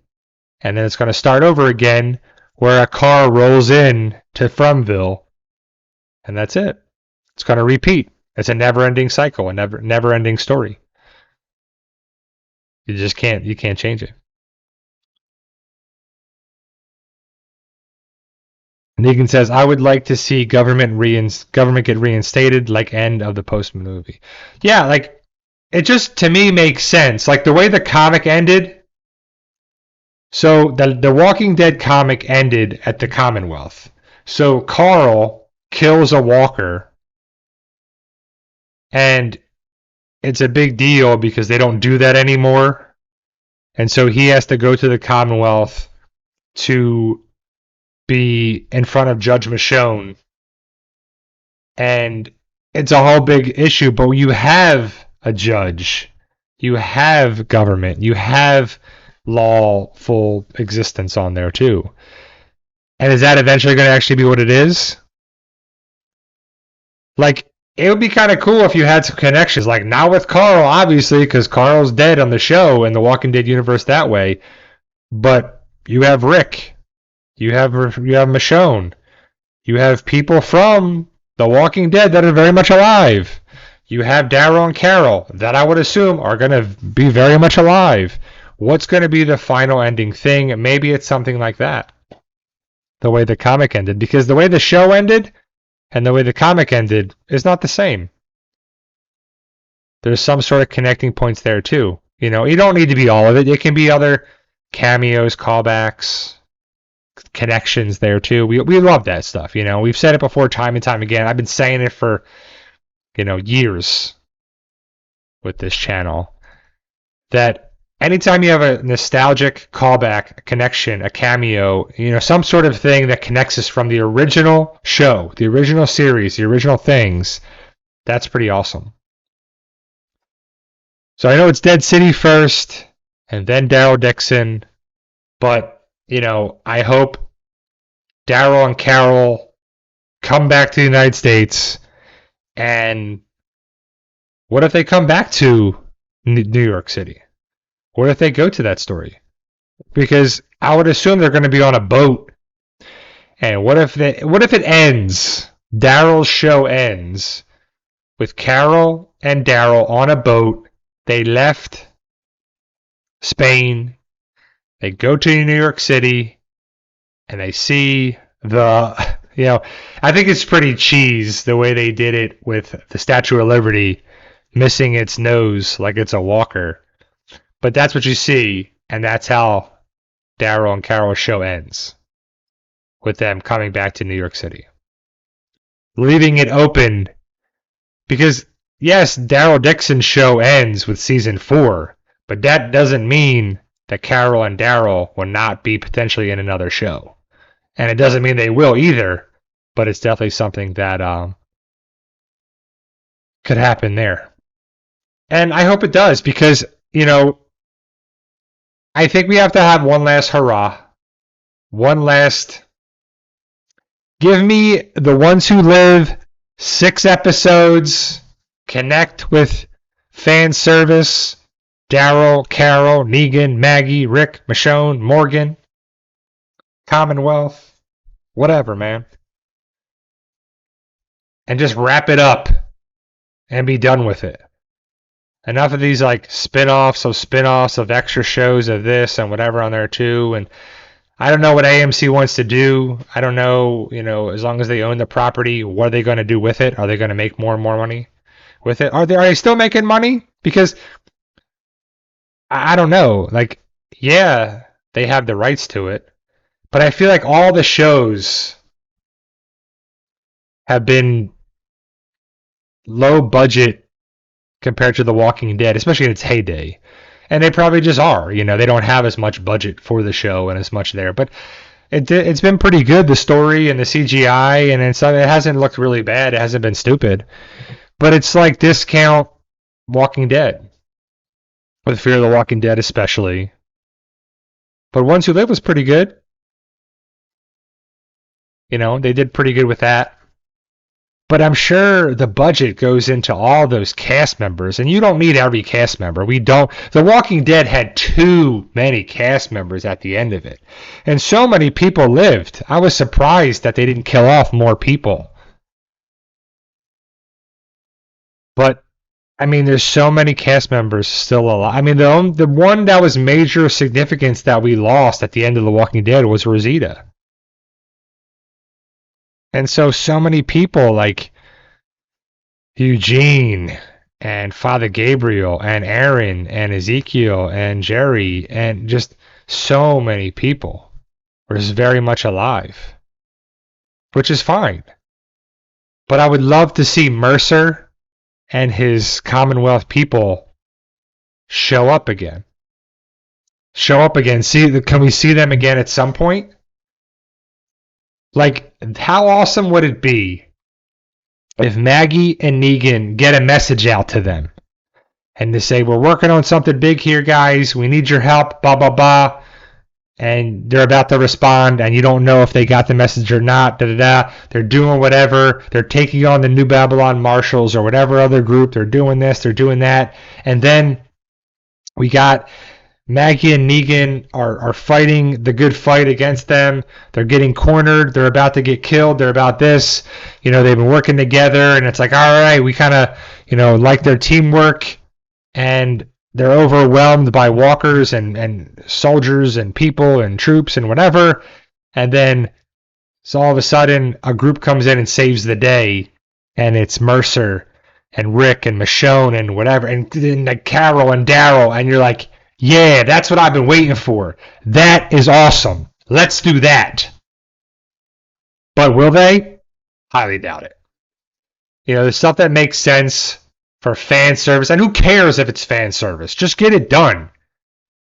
and then it's going to start over again, where a car rolls in to Fromville, and that's it. It's going to repeat. It's a never-ending cycle, a never-ending story. You can't change it. Negan says, I would like to see government get reinstated like end of the Postman movie. Yeah, like, it just, to me, makes sense. Like, the way the comic ended, so the Walking Dead comic ended at the Commonwealth. So Carl kills a walker, and it's a big deal because they don't do that anymore. And so he has to go to the Commonwealth to be in front of Judge Michonne. And it's a whole big issue, but you have a judge, you have government, you have lawful existence on there too. And is that eventually going to actually be what it is? Like, it would be kind of cool if you had some connections. Like, not with Carl, obviously, because Carl's dead on the show in the Walking Dead universe that way. But you have Rick. You have Michonne. You have people from The Walking Dead that are very much alive. You have Daryl and Carol that I would assume are going to be very much alive. What's going to be the final ending thing? Maybe it's something like that. The way the comic ended. Because the way the show ended and the way the comic ended is not the same. There's some sort of connecting points there too. You don't need to be all of it. It can be other cameos, callbacks, connections there too. We love that stuff. We've said it before time and time again. I've been saying it for years with this channel, that anytime you have a nostalgic callback, a connection, a cameo, some sort of thing that connects us from the original show, the original series, the original things, that's pretty awesome. So I know it's Dead City first, and then Daryl Dixon, but, I hope Daryl and Carol come back to the United States, and what if they come back to New York City? What if they go to that story? Because I would assume they're going to be on a boat. And what if it ends? Daryl's show ends with Carol and Daryl on a boat. They left Spain. They go to New York City, and they see I think it's pretty cheese the way they did it with the Statue of Liberty missing its nose like it's a walker. But that's what you see, and that's how Daryl and Carol's show ends, with them coming back to New York City. leaving it open. Because, yes, Daryl Dixon's show ends with season 4, but that doesn't mean that Carol and Daryl will not be potentially in another show. And it doesn't mean they will either, but it's definitely something that could happen there. And I hope it does because, I think we have to have one last hurrah. One last. Give me the ones who live 6 episodes, connect with fan service, Daryl, Carol, Negan, Maggie, Rick, Michonne, Morgan, Commonwealth, whatever, man. And just wrap it up and be done with it. Enough of these like spin-offs of extra shows of this and whatever on there too. And I don't know what AMC wants to do. I don't know, as long as they own the property, what are they going to do with it? Are they going to make more and more money with it? Are they still making money? Because I don't know. Like, yeah, they have the rights to it, but I feel like all the shows have been low budget compared to The Walking Dead, especially in its heyday. And they probably just are. They don't have as much budget for the show and as much there. But it's been pretty good, the story and the CGI, and it hasn't looked really bad. It hasn't been stupid. But it's like discount Walking Dead. With Fear of the Walking Dead especially. But Ones Who Live was pretty good. They did pretty good with that. But I'm sure the budget goes into all those cast members, and you don't need every cast member. We don't. The Walking Dead had too many cast members at the end of it. And so many people lived. I was surprised that they didn't kill off more people. But, there's so many cast members still alive. The one that was major significance that we lost at the end of The Walking Dead was Rosita. And so many people like Eugene and Father Gabriel and Aaron and Ezekiel and Jerry and just so many people were just very much alive, which is fine. But I would love to see Mercer and his Commonwealth people show up again. Can we see them again at some point? Like, how awesome would it be if Maggie and Negan get a message out to them and they say, we're working on something big here, guys. We need your help, blah, blah, blah. And they're about to respond, and you don't know if they got the message or not, da, da, da. They're doing whatever. They're taking on the New Babylon Marshals or whatever other group. They're doing this, they're doing that. And then we got Maggie and Negan are fighting the good fight against them. They're getting cornered. They're about to get killed. They're about this. They've been working together, and it's like, all right, we kind of, like their teamwork, and they're overwhelmed by walkers and soldiers and people and troops and whatever. And then so all of a sudden, a group comes in and saves the day, and it's Mercer and Rick and Michonne and whatever, and then like Carol and Daryl, and you're like, yeah, that's what I've been waiting for. That is awesome. Let's do that. But will they? Highly doubt it. The stuff that makes sense for fan service, and who cares if it's fan service? Just get it done.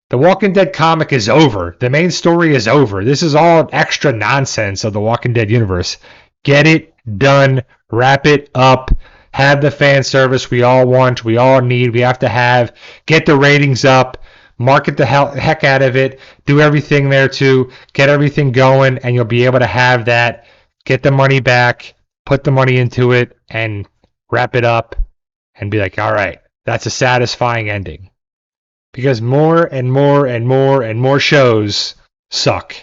The Walking Dead comic is over. The main story is over. This is all extra nonsense of the Walking Dead universe. Get it done. Wrap it up. Have the fan service we all want, we all need, we have to have. Get the ratings up. Market the heck out of it. Do everything there too. Get everything going, and you'll be able to have that. Get the money back. Put the money into it, and wrap it up, and be like, all right, that's a satisfying ending. Because more and more and more and more shows suck.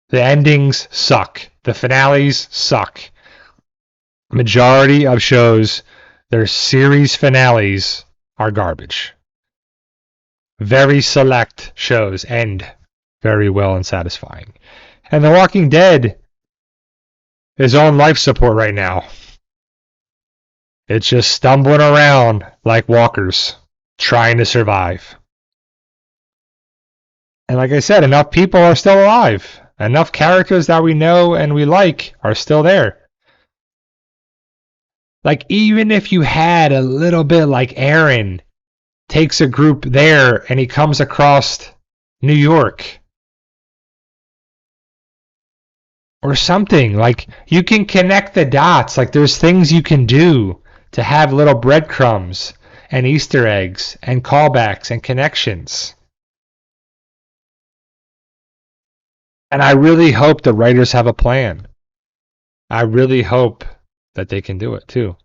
The endings suck. The finales suck. Majority of shows, their series finales are garbage. Very select shows end very well and satisfying. And The Walking Dead is on life support right now. It's just stumbling around like walkers, trying to survive. And like I said, enough people are still alive. Enough characters that we know and we like are still there. Like, even if you had a little bit like Aaron takes a group there and he comes across New York or something, like, you can connect the dots. Like, there's things you can do to have little breadcrumbs and Easter eggs and callbacks and connections. And I really hope the writers have a plan. I really hope that they can do it too.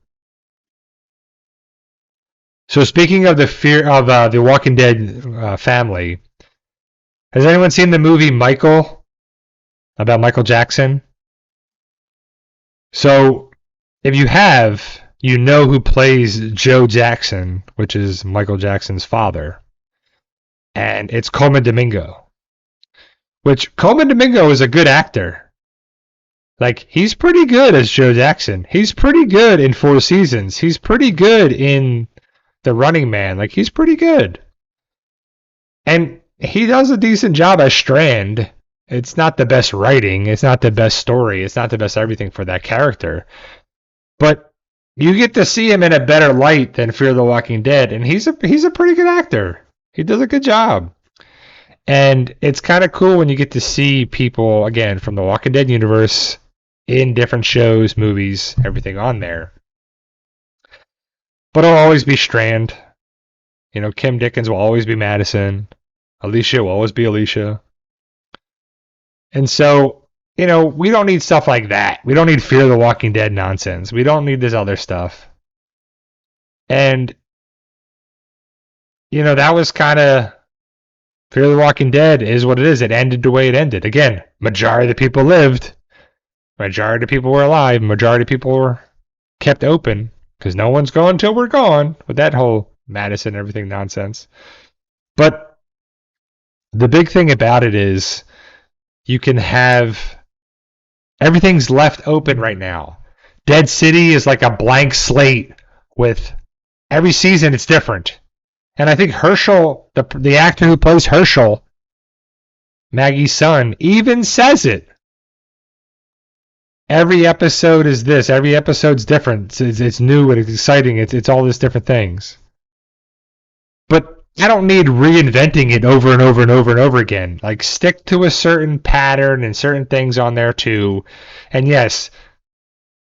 So speaking of the fear of the Walking Dead family, has anyone seen the movie Michael about Michael Jackson? So if you have, you know who plays Joe Jackson, which is Michael Jackson's father, and it's Coleman Domingo. Which Coleman Domingo is a good actor. Like, he's pretty good as Joe Jackson. He's pretty good in 4 Seasons. He's pretty good in The Running Man. Like, he's pretty good. And he does a decent job as Strand. It's not the best writing. It's not the best story. It's not the best everything for that character. But you get to see him in a better light than Fear the Walking Dead. And he's a pretty good actor. He does a good job. And it's kind of cool when you get to see people, again, from the Walking Dead universe in different shows, movies, everything on there. But it'll always be Strand. You know, Kim Dickens will always be Madison. Alicia will always be Alicia. And so, you know, we don't need stuff like that. We don't need Fear the Walking Dead nonsense. We don't need this other stuff. And, you know, that was kind of... Fear the Walking Dead is what it is. It ended the way it ended. Again, majority of the people lived. Majority of people were alive. Majority of people were kept open. Because no one's going till we're gone. With that whole Madison and everything nonsense. But the big thing about it is you can have... Everything's left open right now. Dead City is like a blank slate with... Every season it's different. And I think Herschel, the actor who plays Herschel, Maggie's son, even says it. Every episode is this. Every episode's different. It's new and it's exciting. It's all these different things. But I don't need reinventing it over and over and over and over again. Like, stick to a certain pattern and certain things on there too. And yes,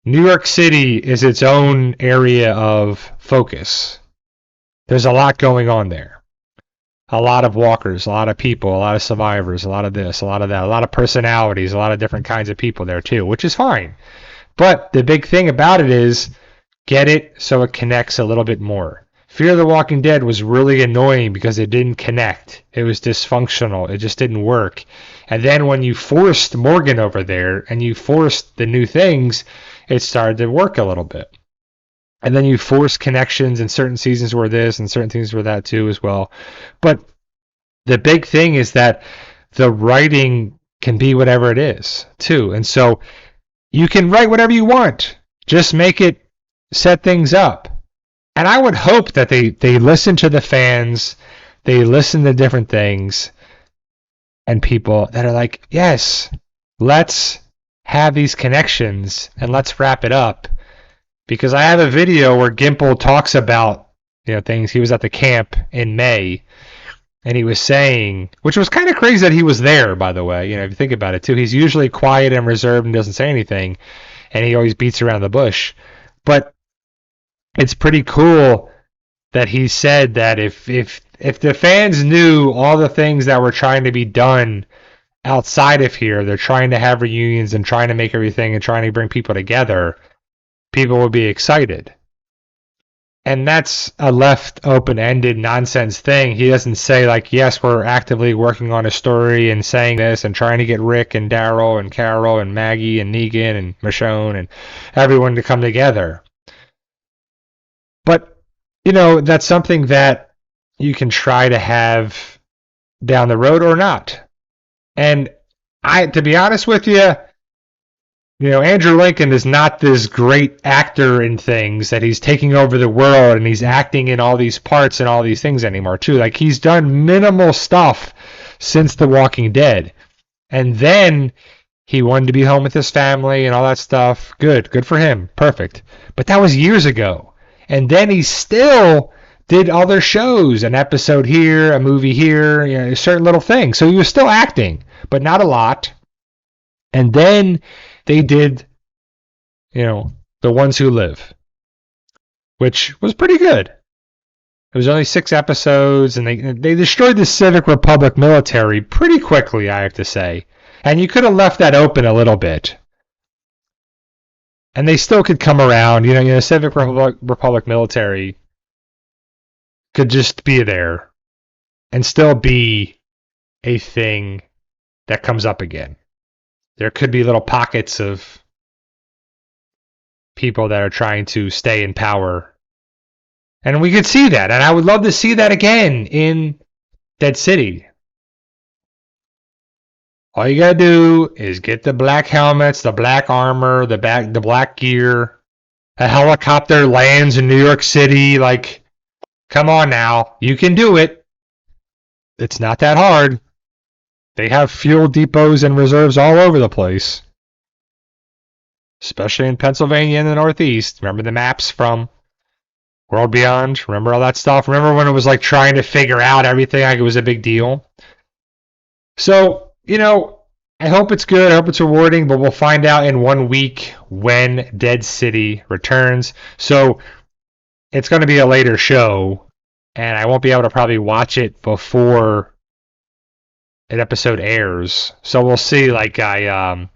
New York City is its own area of focus. There's a lot going on there. A lot of walkers, a lot of people, a lot of survivors, a lot of this, a lot of that, a lot of personalities, a lot of different kinds of people there too, which is fine. But the big thing about it is get it so it connects a little bit more. Fear the Walking Dead was really annoying because it didn't connect. It was dysfunctional. It just didn't work. And then when you forced Morgan over there and you forced the new things, it started to work a little bit. And then you force connections, and certain seasons were this, and certain things were that too as well. But the big thing is that the writing can be whatever it is too. And so you can write whatever you want. Just make it set things up. And I would hope that they listen to the fans, they listen to different things, and people that are like, yes, let's have these connections, and let's wrap it up. Because I have a video where Gimple talks about, you know, things. He was at the camp in May, and he was saying, which was kind of crazy that he was there, by the way. You know, if you think about it too, he's usually quiet and reserved and doesn't say anything, and he always beats around the bush. But it's pretty cool that he said that if the fans knew all the things that were trying to be done outside of here, they're trying to have reunions and trying to make everything and trying to bring people together, people will be excited. And that's a left open-ended nonsense thing. He doesn't say, like, yes, we're actively working on a story and saying this and trying to get Rick and Daryl and Carol and Maggie and Negan and Michonne and everyone to come together. But, you know, that's something that you can try to have down the road or not. And to be honest with you, you know, Andrew Lincoln is not this great actor in things that he's taking over the world and he's acting in all these parts and all these things anymore, too. Like, he's done minimal stuff since The Walking Dead. And then he wanted to be home with his family and all that stuff. Good for him. Perfect. But that was years ago. And then he still did other shows, an episode here, a movie here, you know, certain little things. So he was still acting, but not a lot. And then they did, you know, The Ones Who Live, which was pretty good. It was only 6 episodes, and they destroyed the Civic Republic military pretty quickly, I have to say. And you could have left that open a little bit. And they still could come around. You know, Civic Republic military could just be there and still be a thing that comes up again. There could be little pockets of people that are trying to stay in power. And we could see that. And I would love to see that again in Dead City. All you gotta do is get the black helmets, the black armor, the black gear. A helicopter lands in New York City. Like, come on now. You can do it. It's not that hard. They have fuel depots and reserves all over the place. Especially in Pennsylvania and the Northeast. Remember the maps from World Beyond? Remember all that stuff? Remember when it was like trying to figure out everything like it was a big deal? So, you know, I hope it's good. I hope it's rewarding, but we'll find out in 1 week when Dead City returns. So it's going to be a later show, and I won't be able to probably watch it before an episode airs. So we'll see. Like I'm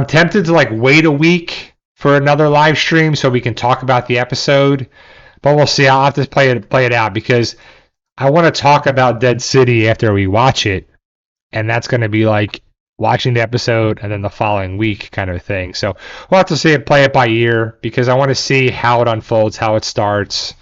tempted to like wait a week for another live stream so we can talk about the episode, but we'll see. I'll have to play it out because I want to talk about Dead City after we watch it, and that's going to be like watching the episode and then the following week kind of thing. So we'll have to see it, play it by ear, because I want to see how it unfolds, how it starts.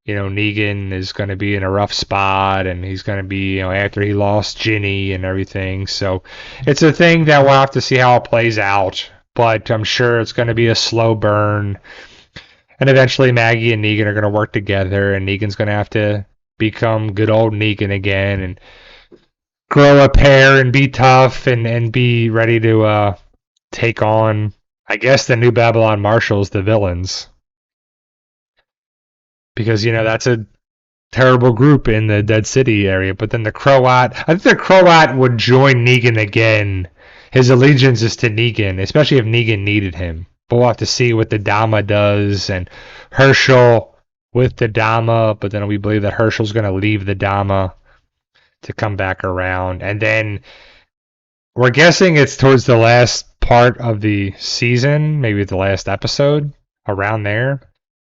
You know, Negan is going to be in a rough spot, and he's going to be, you know, after he lost Ginny and everything. So it's a thing that we'll have to see how it plays out, but I'm sure it's going to be a slow burn. And eventually Maggie and Negan are going to work together, and Negan's going to have to become good old Negan again and grow a pair and be tough and be ready to take on, I guess, the New Babylon Marshals, the villains. Because, you know, that's a terrible group in the Dead City area. But then the Croat, I think the Croat would join Negan again. His allegiance is to Negan, especially if Negan needed him. But we'll have to see what the Dama does, and Herschel with the Dama. But then we believe that Herschel's going to leave the Dama to come back around. And then we're guessing it's towards the last part of the season, maybe the last episode, around there.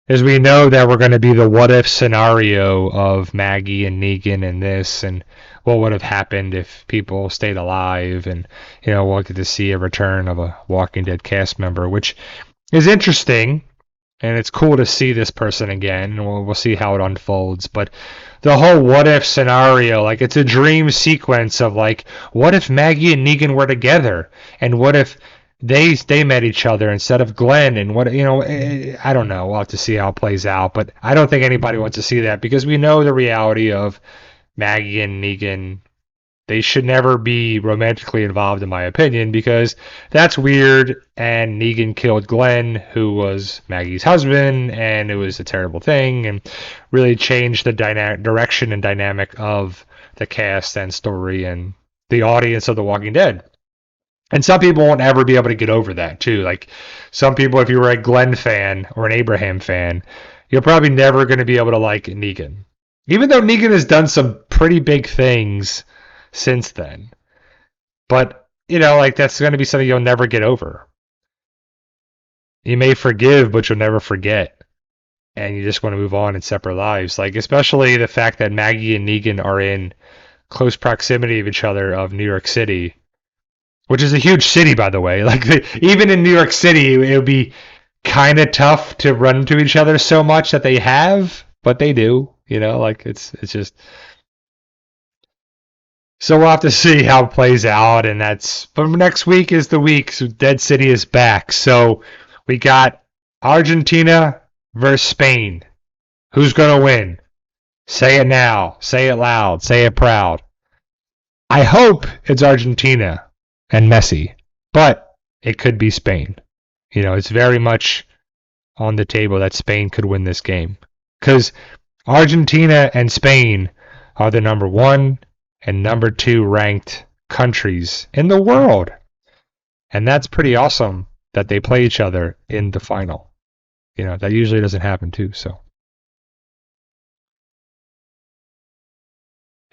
As we know that we're going to be the what-if scenario of Maggie and Negan and this, and what would have happened if people stayed alive, and, you know, we'll get to see a return of a Walking Dead cast member, which is interesting, and it's cool to see this person again, and we'll see how it unfolds. But the whole what-if scenario, like, it's a dream sequence of, like, what if Maggie and Negan were together, and what if they met each other instead of Glenn, and what, you know, I don't know. We'll have to see how it plays out, but I don't think anybody wants to see that, because we know the reality of Maggie and Negan. They should never be romantically involved, in my opinion, because that's weird, and Negan killed Glenn, who was Maggie's husband, and it was a terrible thing, and really changed the direction and dynamic of the cast and story and the audience of The Walking Dead. And some people won't ever be able to get over that, too. Like, some people, if you were a Glenn fan or an Abraham fan, you're probably never going to be able to like Negan. Even though Negan has done some pretty big things since then. But, you know, like, that's going to be something you'll never get over. You may forgive, but you'll never forget. And you just want to move on in separate lives. Like, especially the fact that Maggie and Negan are in close proximity of each other of New York City. Which is a huge city, by the way. Like, even in New York City, it would be kind of tough to run into each other so much that they have, but they do. You know, like, it's just. So we'll have to see how it plays out, and that's. But next week is the week, so Dead City is back. So we got Argentina versus Spain. Who's gonna win? Say it now. Say it loud. Say it proud. I hope it's Argentina. And Messi. but it could be Spain. You know, it's very much on the table that Spain could win this game because Argentina and Spain are the number 1 and number 2 ranked countries in the world. And that's pretty awesome that they play each other in the final. You know, that usually doesn't happen too, so.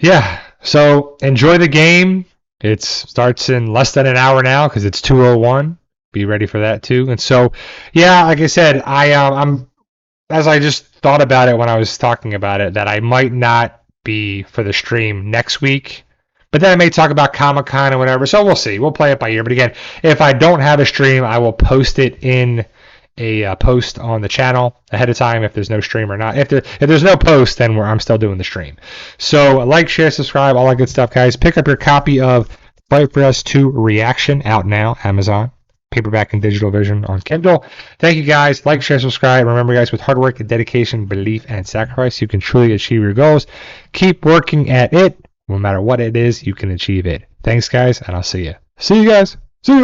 Yeah, so enjoy the game. It starts in less than an hour now because it's 2:01. Be ready for that too. And so, yeah, like I said, I'm as I just thought about it when I was talking about it, that I might not be for the stream next week. But then I may talk about Comic-Con or whatever. So we'll see. We'll play it by ear. But again, if I don't have a stream, I will post it in a post on the channel ahead of time if there's no stream or not. If there's no post, then I'm still doing the stream. So like, share, subscribe, all that good stuff, guys. Pick up your copy of Fight for Us 2 Reaction, out now, Amazon. Paperback and digital version on Kindle. Thank you, guys. Like, share, subscribe. Remember, guys, with hard work, dedication, belief, and sacrifice, you can truly achieve your goals. Keep working at it. No matter what it is, you can achieve it. Thanks, guys, and I'll see you. See you guys.